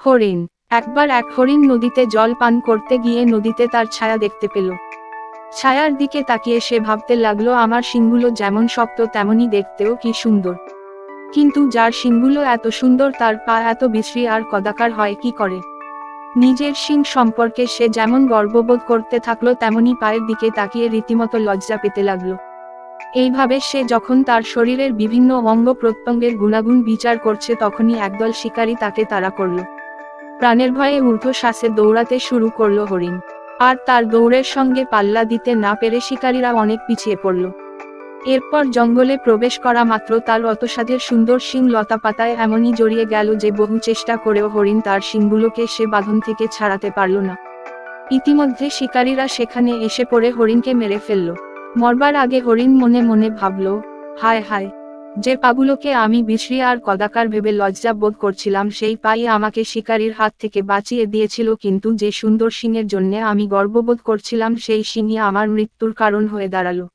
হরিণ। একবার এক হরিণ নদীতে জল পান করতে গিয়ে নদীতে তার ছায়া দেখতে পেল। ছায়ার দিকে তাকিয়ে সে ভাবতে লাগলো, আমার শিংগুলো যেমন শক্ত তেমনি দেখতেও কি সুন্দর। কিন্তু যার শিংগুলো এত সুন্দর তার পা এত বিশ্রী আর কদাকার হয় কি করে। নিজের শিং সম্পর্কে সে যেমন গর্ববোধ করতে থাকলো তেমনি পায়ের দিকে তাকিয়ে রীতিমতো লজ্জা পেতে লাগলো। এইভাবে সে যখন তার শরীরের বিভিন্ন অঙ্গ প্রত্যঙ্গের গুণাগুণ বিচার করছে তখনই একদল শিকারী তাকে তাড়া করল। প্রাণের ভয়ে ঊর্ধ্বশ্বাসে দৌড়াতে শুরু করলো হরিণ। আর তার দৌড়ের সঙ্গে পাল্লা দিতে না পেরে শিকারীরা অনেক পিছিয়ে পড়ল। এরপর জঙ্গলে প্রবেশ করা মাত্র তার অতসাদের সুন্দর শিং লতাপাতায় এমনই জড়িয়ে গেল যে বহু চেষ্টা করেও হরিণ তার শিংগুলোকে সে বাঁধন থেকে ছাড়াতে পারল না। ইতিমধ্যে শিকারীরা সেখানে এসে পড়ে হরিণকে মেরে ফেলল। মরবার আগে হরিণ মনে মনে ভাবল, হায় হায়, যে পাগুলোকে আমি বিশ্রী আর কদাকার ভেবে লজ্জা বোধ করছিলাম সেই পাই আমাকে শিকারীর হাত থেকে বাঁচিয়ে দিয়েছিল, কিন্তু যে সুন্দর শিংয়ের জন্যে আমি গর্ববোধ করছিলাম সেই শিংই আমার মৃত্যুর কারণ হয়ে দাঁড়ালো।